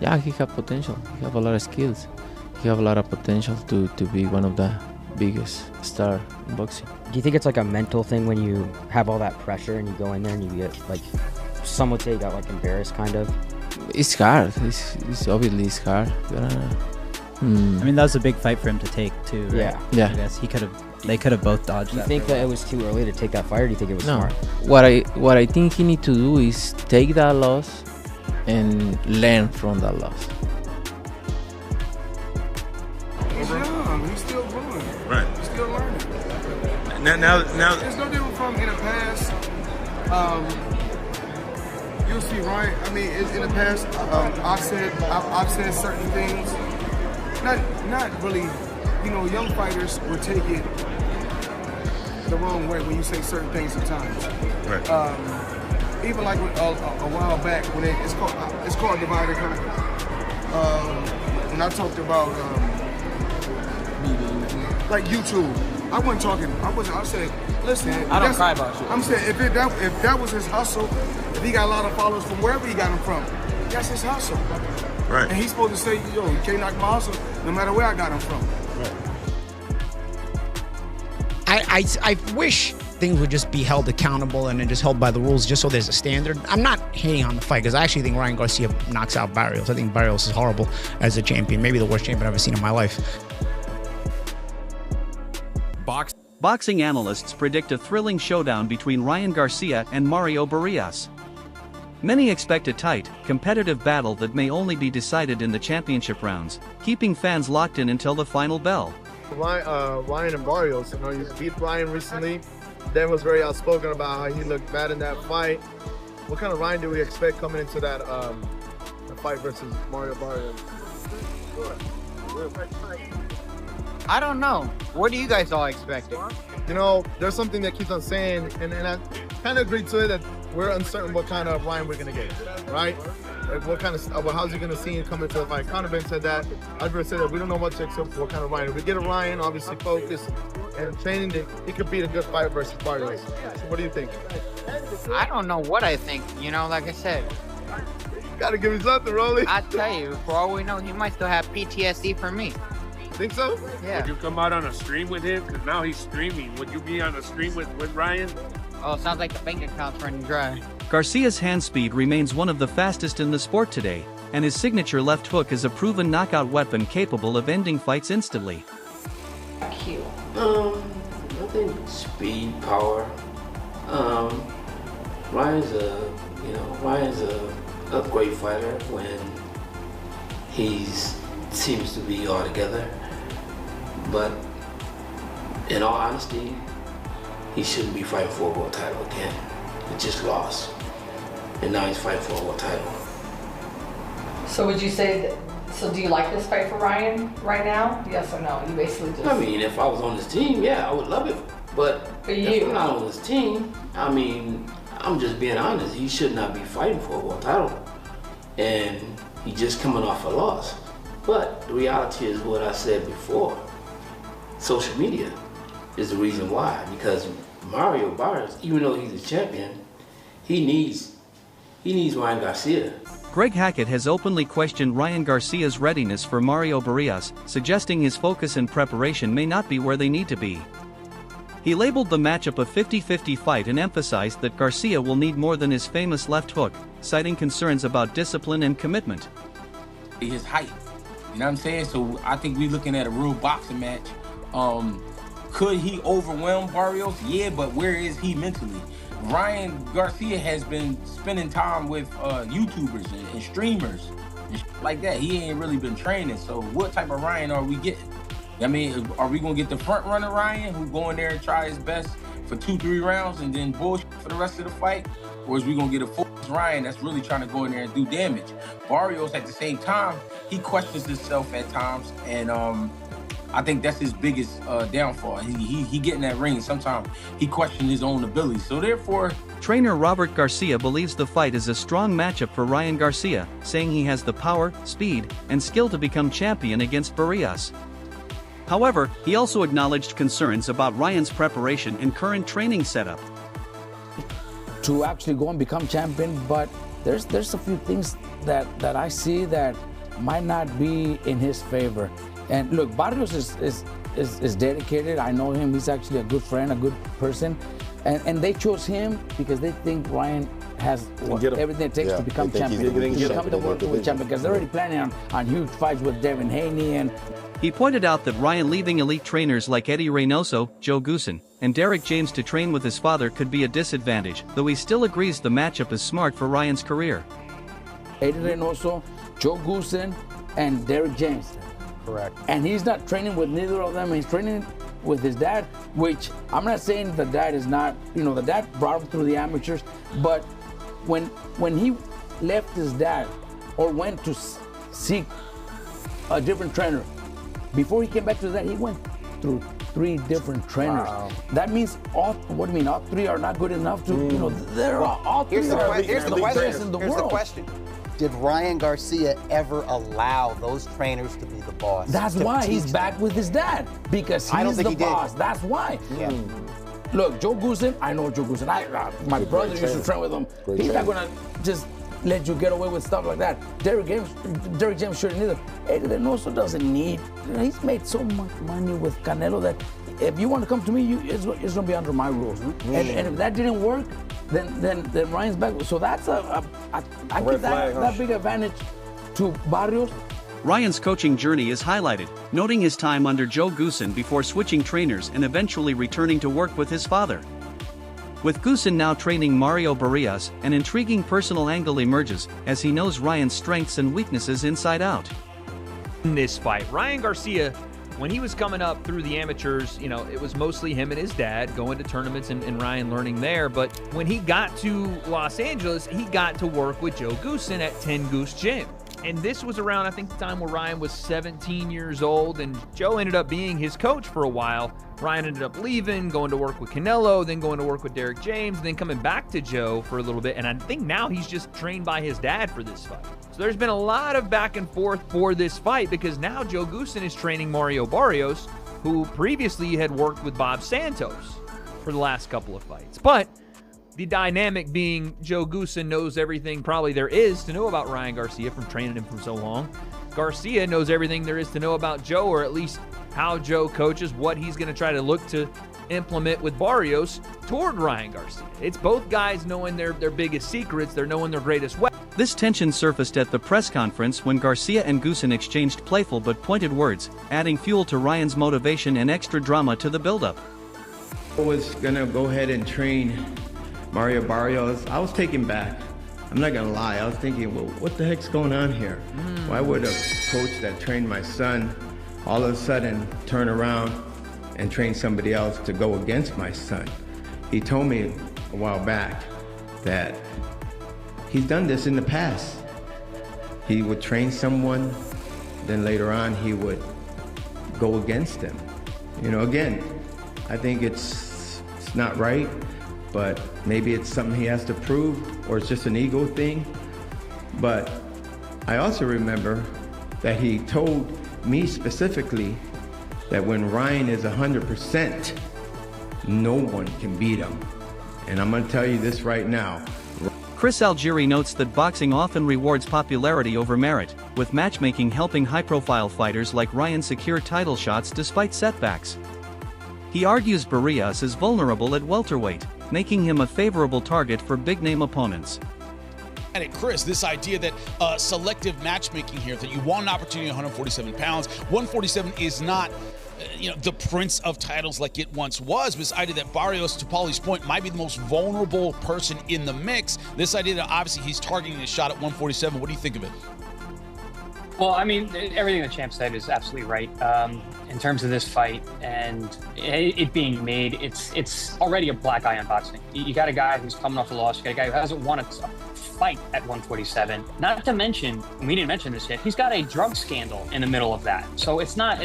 Yeah, he have potential. He have a lot of skills. He have a lot of potential to be one of the biggest star in boxing. Do you think it's like a mental thing when you have all that pressure and you go in there and you get, like, some would say you got like embarrassed kind of? It's hard. It's obviously it's hard. I mean, that was a big fight for him to take too, right? Yeah. Yeah. I guess they could have both dodged Do you that. think that it was too early to take that fight, or do you think it was No. smart? What I think he need to do is take that loss and learn from that loss. He's young. He's still growing. Right. He's still learning. Now. There's no different from in the past. You'll see, Ryan. I mean, in the past, I've said certain things. Not really. You know, young fighters will take it the wrong way when you say certain things sometimes. Right. Even like a while back when it's called divide and conquer. When I talked about like YouTube, I said, listen. I don't cry about shit. I'm saying if that was his hustle, if he got a lot of followers from wherever he got them from, that's his hustle. Right. And he's supposed to say, yo, you can't knock my hustle no matter where I got him from. I wish things would just be held accountable and then just held by the rules, just so there's a standard. I'm not hating on the fight because I actually think Ryan Garcia knocks out Barrios. I think Barrios is horrible as a champion, maybe the worst champion I've ever seen in my life. Boxing analysts predict a thrilling showdown between Ryan Garcia and Mario Barrios. Many expect a tight, competitive battle that may only be decided in the championship rounds, keeping fans locked in until the final bell. Ryan and Barrios, you know, you beat Ryan recently. Dan was very outspoken about how he looked bad in that fight. What kind of Ryan do we expect coming into that fight versus Mario Barrios? I don't know. What do you guys all expect? You know, there's something that keeps on saying, and I kind of agree to it, that we're uncertain what kind of Ryan we're going to get, right? Like what kind of, how's he going to see him come into the fight? Counterpunching said that. I've said that we don't know what to expect, what kind of Ryan. If we get a Ryan, obviously focused and training, he could beat a good fight versus Barrios. So what do you think? I don't know what I think. You know, like I said, Gotta give me something, Rolly. I tell you, for all we know, he might still have PTSD from me. Think so? Yeah. Would you come out on a stream with him? Because now he's streaming. Would you be on a stream with Ryan? Oh, sounds like the bank account's running dry. Garcia's hand speed remains one of the fastest in the sport today, and his signature left hook is a proven knockout weapon capable of ending fights instantly. I think speed, power. Ryan's a great fighter when he seems to be all together. But in all honesty, he shouldn't be fighting for a world title again. He just lost, and now he's fighting for a world title. So would you say that? So do you like this fight for Ryan right now? Yes or no? You basically just. I mean, if I was on his team, yeah, I would love it. But if I'm not on his team, I mean, I'm just being honest. He should not be fighting for a world title, and he's just coming off a loss. But the reality is what I said before. Social media is the reason why, because Mario Barrios, even though he's a champion, he needs Ryan Garcia. Greg Hackett has openly questioned Ryan Garcia's readiness for Mario Barrios, suggesting his focus and preparation may not be where they need to be. He labeled the matchup a 50-50 fight and emphasized that Garcia will need more than his famous left hook, citing concerns about discipline and commitment. His height, you know what I'm saying? So I think we're looking at a real boxing match. Could he overwhelm Barrios? Yeah, but where is he mentally? Ryan Garcia has been spending time with YouTubers and streamers and like that. He ain't really been training. So what type of Ryan are we getting? I mean, are we gonna get the front runner Ryan who go in there and try his best for 2-3 rounds and then bullshit for the rest of the fight? Or is we gonna get a full Ryan that's really trying to go in there and do damage? Barrios at the same time, he questions himself at times, and I think that's his biggest downfall. He get in that ring, sometimes he questions his own ability. So therefore, trainer Robert Garcia believes the fight is a strong matchup for Ryan Garcia, saying he has the power, speed, and skill to become champion against Barrios. However, he also acknowledged concerns about Ryan's preparation and current training setup. To actually go and become champion, but there's a few things that I see that might not be in his favor. And look, Barrios is dedicated. I know him. He's actually a good friend, a good person. And they chose him because they think Ryan has everything it takes to become champion. To become the World Heavyweight champion, because they're already planning on huge fights with Devin Haney. And he pointed out that Ryan leaving elite trainers like Eddie Reynoso, Joe Goossen, and Derek James to train with his father could be a disadvantage, though he still agrees the matchup is smart for Ryan's career. Eddie Reynoso, Joe Goossen, and Derek James. Correct. And he's not training with neither of them. He's training with his dad, which I'm not saying the dad is not, the dad brought him through the amateurs, but when he left his dad or went to seek a different trainer, before he came back to that, he went through 3 different trainers. Wow. That means all 3 are not good enough to, they're all 3 Here's the best in the world. Here's the question. Did Ryan Garcia ever allow those trainers to be the boss? That's why he's back with his dad, because he's the boss. That's why. Yeah. Look, Joe Goossen, I know Joe Goossen. My brother used to train with him. He's not gonna just let you get away with stuff like that. Derek James shouldn't either. Eddie Reynoso doesn't need. He's made so much money with Canelo that if you want to come to me, it's gonna be under my rules. And if that didn't work, then Ryan's back. So that's I give that big advantage to Barrios. Ryan's coaching journey is highlighted, noting his time under Joe Goossen before switching trainers and eventually returning to work with his father. With Goossen now training Mario Barrios, an intriguing personal angle emerges as he knows Ryan's strengths and weaknesses inside out. In this fight, Ryan Garcia, when he was coming up through the amateurs, it was mostly him and his dad going to tournaments and Ryan learning there. But when he got to Los Angeles, he got to work with Joe Goossen at 10 Goose Gym. And this was around, I think, the time where Ryan was 17 years old, and Joe ended up being his coach for a while. Ryan ended up leaving, going to work with Canelo, then going to work with Derek James, then coming back to Joe for a little bit. And I think now he's just trained by his dad for this fight. So there's been a lot of back and forth for this fight, because now Joe Goossen is training Mario Barrios, who previously had worked with Bob Santos for the last couple of fights. But the dynamic being Joe Goossen knows everything probably there is to know about Ryan Garcia from training him for so long. Garcia knows everything there is to know about Joe, or at least how Joe coaches, what he's going to try to look to implement with Barrios toward Ryan Garcia. It's both guys knowing their biggest secrets, they're knowing their greatest weapons. This tension surfaced at the press conference when Garcia and Goossen exchanged playful but pointed words, adding fuel to Ryan's motivation and extra drama to the buildup. I was going to go ahead and train Mario Barrios. I was taken back. I'm not gonna lie, I was thinking, well, what the heck's going on here? Why would a coach that trained my son all of a sudden turn around and train somebody else to go against my son? He told me a while back that he's done this in the past. He would train someone, then later on he would go against them. Again, I think it's not right, but maybe it's something he has to prove, or it's just an ego thing. But I also remember that he told me specifically that when Ryan is 100%, no one can beat him. And I'm gonna tell you this right now. Chris Algieri notes that boxing often rewards popularity over merit, with matchmaking helping high-profile fighters like Ryan secure title shots despite setbacks. He argues Barrios is vulnerable at welterweight, making him a favorable target for big-name opponents. And Chris, this idea that selective matchmaking here, that you want an opportunity at 147 pounds. 147 is not, the prince of titles like it once was. But this idea that Barrios, to Paulie's point, might be the most vulnerable person in the mix. This idea that obviously he's targeting a shot at 147. What do you think of it? Well, I mean, everything the champ said is absolutely right. In terms of this fight and it being made, it's already a black eye on boxing. You got a guy who's coming off a loss. You got a guy who hasn't won a fight at 147. Not to mention, we didn't mention this yet, he's got a drug scandal in the middle of that. So it's not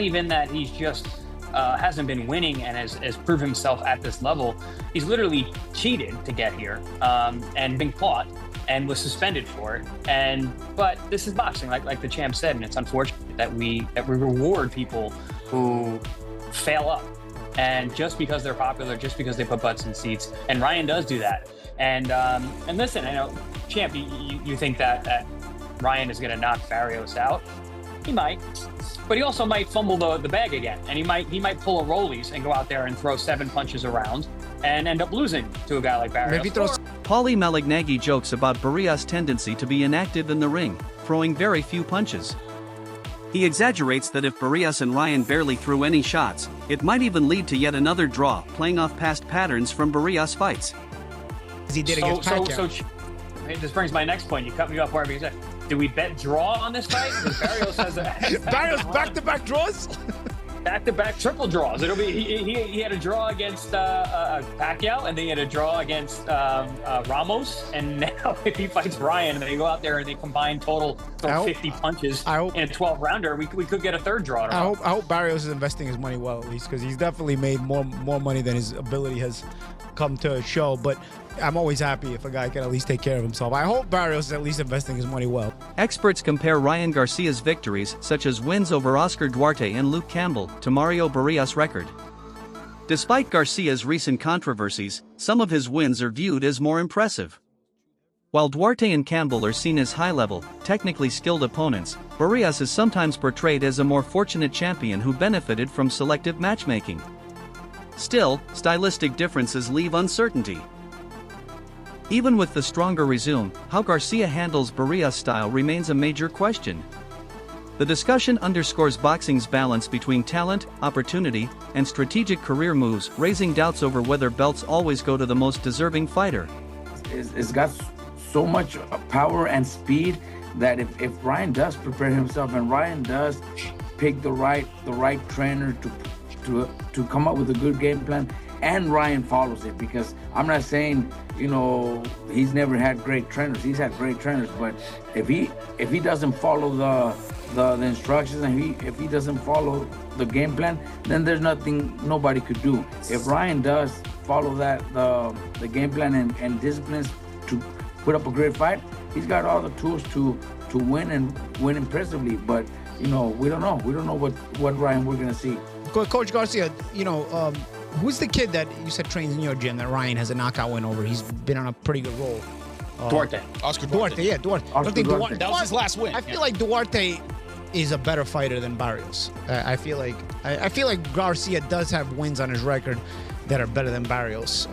even that he's just hasn't been winning and has proved himself at this level. He's literally cheated to get here and been caught and was suspended for it. But this is boxing, like the champ said, and it's unfortunate that we reward people who fail up, and just because they're popular, just because they put butts in seats. And Ryan does do that. And listen, I know, champ, you think that Ryan is going to knock Barrios out. He might, but he also might fumble the bag again, and he might pull a rollies and go out there and throw 7 punches around and end up losing to a guy like Barrios. Maybe throws. Paulie Malignaggi jokes about Barrios' tendency to be inactive in the ring, throwing very few punches. He exaggerates that if Barrios and Ryan barely threw any shots, it might even lead to yet another draw, playing off past patterns from Barrios fights. He did against Pacquiao. So this brings my next point. You cut me off wherever you said. Do we bet draw on this fight? Because Barrios has Barrios back-to-back draws? Back-to-back triple draws. It'll be he had a draw against Pacquiao, and then he had a draw against Ramos, and now if he fights Ryan and they go out there and they combine total 50 punches in a 12-rounder, we could get a third draw. I hope Barrios is investing his money well, at least, because he's definitely made more money than his ability has come to show. But I'm always happy if a guy can at least take care of himself. I hope Barrios is at least investing his money well. Experts compare Ryan Garcia's victories, such as wins over Oscar Duarte and Luke Campbell, to Mario Barrios' record. Despite Garcia's recent controversies, some of his wins are viewed as more impressive. While Duarte and Campbell are seen as high-level, technically skilled opponents, Barrios is sometimes portrayed as a more fortunate champion who benefited from selective matchmaking. Still, stylistic differences leave uncertainty. Even with the stronger resume, how Garcia handles Barrios' style remains a major question. The discussion underscores boxing's balance between talent, opportunity, and strategic career moves, raising doubts over whether belts always go to the most deserving fighter. It's got so much power and speed that if Ryan does prepare himself and Ryan does pick the right trainer to come up with a good game plan, and Ryan follows it, because I'm not saying, he's never had great trainers. He's had great trainers, but if he doesn't follow the instructions, and if he doesn't follow the game plan, then there's nothing nobody could do. If Ryan does follow the game plan and disciplines to put up a great fight, he's got all the tools to win and win impressively. But we don't know. We don't know what Ryan we're gonna see. Coach Garcia, who's the kid that you said trains in your gym that Ryan has a knockout win over? He's been on a pretty good roll. Duarte. Oscar Duarte. Duarte. Duarte. That was his last win. I feel like Duarte is a better fighter than Barrios. I feel like Garcia does have wins on his record that are better than Barrios,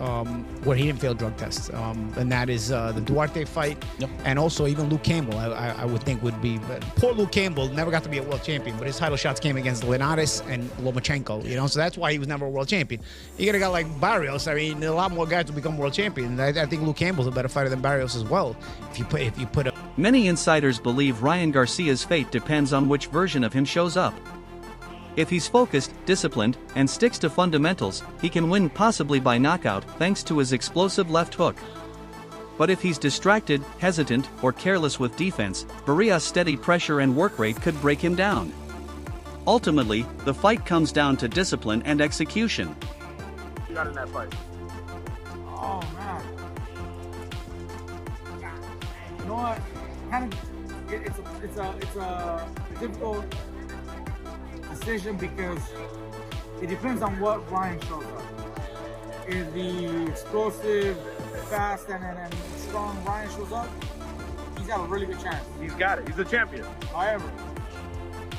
where he didn't fail drug tests. And that is the Duarte fight, and also even Luke Campbell, I would think would be. Poor Luke Campbell never got to be a world champion, but his title shots came against Linares and Lomachenko, so that's why he was never a world champion. You got a guy like Barrios, a lot more guys to become world champion. I think Luke Campbell's a better fighter than Barrios as well. If you put a... Many insiders believe Ryan Garcia's fate depends on which version of him shows up. If he's focused, disciplined, and sticks to fundamentals, he can win possibly by knockout thanks to his explosive left hook. But if he's distracted, hesitant, or careless with defense, Barrios' steady pressure and work rate could break him down. Ultimately, the fight comes down to discipline and execution. You got in that fight? Oh, man. You know what? It's a difficult decision because it depends on what Ryan shows up. If the explosive, fast, and strong Ryan shows up, he's got a really good chance. He's got it. He's a champion. However,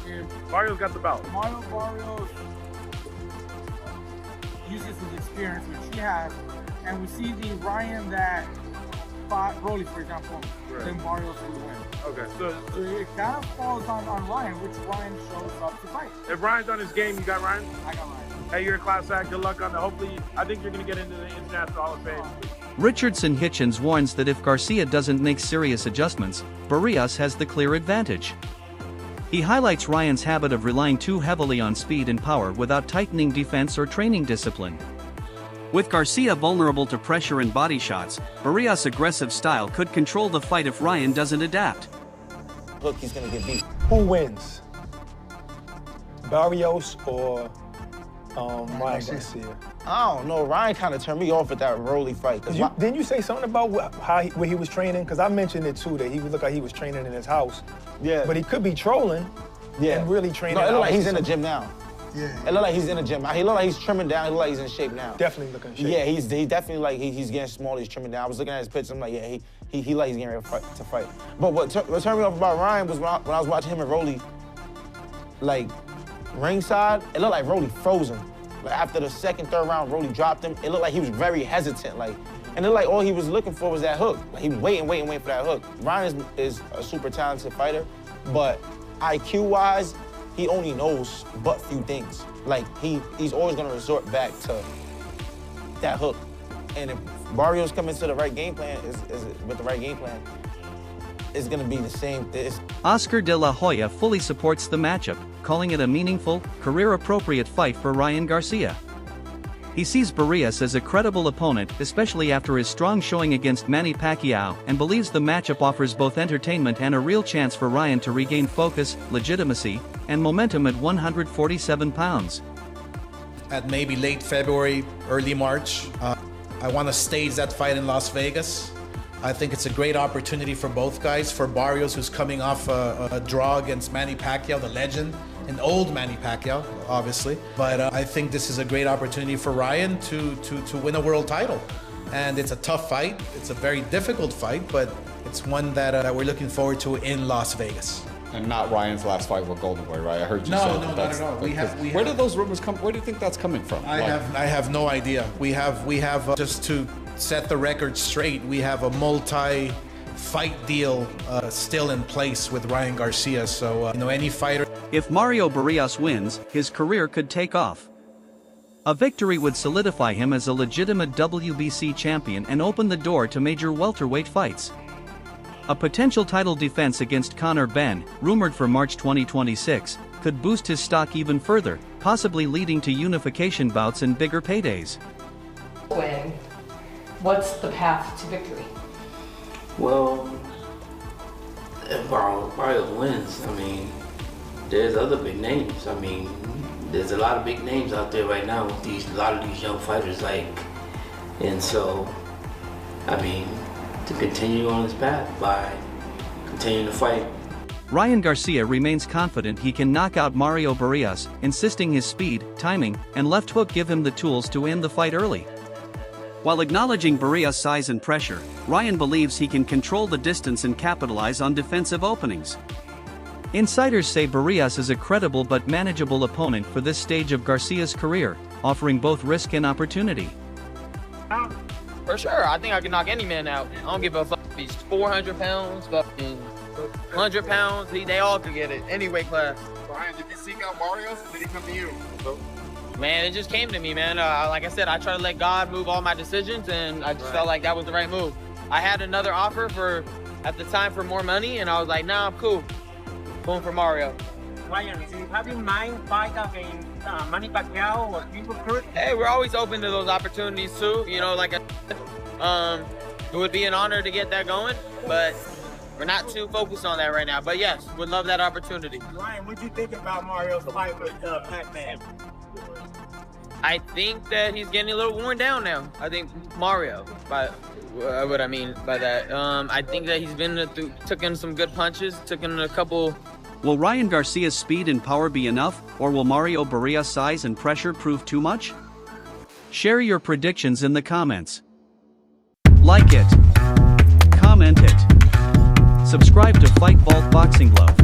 if Barrios got the belt. Mario Barrios uses his experience, which he has, and we see the Ryan that fought Broly, for example, then Barrios will win. Okay, so it kind of falls on Ryan, which Ryan shows up to fight. If Ryan's on his game, you got Ryan? I got Ryan. Hey, you're a class act. Good luck on that. Hopefully, I think you're going to get into the International Hall of Fame. Richardson Hitchens warns that if Garcia doesn't make serious adjustments, Barrios has the clear advantage. He highlights Ryan's habit of relying too heavily on speed and power without tightening defense or training discipline. With Garcia vulnerable to pressure and body shots, Barrios' aggressive style could control the fight if Ryan doesn't adapt. Look, he's gonna get beat. Who wins? Barrios or Ryan Garcia? I don't know. Ryan kind of turned me off at that Rolly fight. Didn't you say something about where he was training? Because I mentioned it too, that he looked like he was training in his house. Yeah. But he could be trolling and really training. No, it looked like he's in the gym now. Yeah. It look like he's in the gym. He look like he's trimming down. He look like he's in shape now. Definitely looking in shape. Yeah, he's definitely like he's getting smaller. He's trimming down. I was looking at his pictures. I'm like, yeah, he like he's getting ready to fight. But what turned me off about Ryan was when I was watching him and Rolly, like ringside. It looked like Rolly frozen. Like after the second, third round, Rolly dropped him. It looked like he was very hesitant. Like, and it looked like all he was looking for was that hook. Like he was waiting for that hook. Ryan is a super talented fighter, but IQ-wise, he only knows but few things. Like he's always gonna resort back to that hook. And if Barrios comes into the right game plan, with the right game plan, it's gonna be the same. Oscar de la Hoya fully supports the matchup, calling it a meaningful, career-appropriate fight for Ryan Garcia. He sees Barrios as a credible opponent, especially after his strong showing against Manny Pacquiao, and believes the matchup offers both entertainment and a real chance for Ryan to regain focus, legitimacy, and momentum at 147 pounds. At maybe late February, early March, I want to stage that fight in Las Vegas. I think it's a great opportunity for both guys. For Barrios, who's coming off a draw against Manny Pacquiao, the legend, an old Manny Pacquiao, obviously. But I think this is a great opportunity for Ryan to win a world title. And it's a tough fight. It's a very difficult fight, but it's one that we're looking forward to in Las Vegas. And not Ryan's last fight with Golden Boy, right? I heard you say No, not at all. Where did those rumors come? Where do you think that's coming from? I have no idea. We have just to set the record straight, we have a multi-fight deal still in place with Ryan Garcia. So any fighter. If Mario Barrios wins, his career could take off. A victory would solidify him as a legitimate WBC champion and open the door to major welterweight fights. A potential title defense against Conor Benn, rumored for March 2026, could boost his stock even further, possibly leading to unification bouts and bigger paydays. Win. What's the path to victory? Well, if Barrios wins, I mean, there's other big names. I mean, there's a lot of big names out there right now with a lot of these young fighters, and so, I mean, to continue on his path by continuing to fight. Ryan Garcia remains confident he can knock out Mario Barrios, insisting his speed, timing, and left hook give him the tools to end the fight early. While acknowledging Barrios' size and pressure, Ryan believes he can control the distance and capitalize on defensive openings. Insiders say Barrios is a credible but manageable opponent for this stage of Garcia's career, offering both risk and opportunity. For sure, I think I can knock any man out. I don't give a fuck if he's 400 pounds, fucking 100 pounds, they all could get it, any weight class. Ryan, did you seek out Barrios or did he come to you? Man, it just came to me, man. Like I said, I try to let God move all my decisions, and I just felt like that was the right move. I had another offer at the time for more money, and I was like, nah, I'm cool. Going for Mario. Ryan, do you have in mind fight against Manny Pacquiao or people Cruz? Hey, we're always open to those opportunities too. Like it would be an honor to get that going, but we're not too focused on that right now. But yes, would love that opportunity. Ryan, what do you think about Mario's fight with Pac-Man? I think that he's getting a little worn down now. I think Mario, by what I mean by that. I think that he's been took in some good punches, took in a couple. Will Ryan Garcia's speed and power be enough, or will Mario Barrios' size and pressure prove too much? Share your predictions in the comments. Like it. Comment it. Subscribe to Fight Vault Boxing Glove.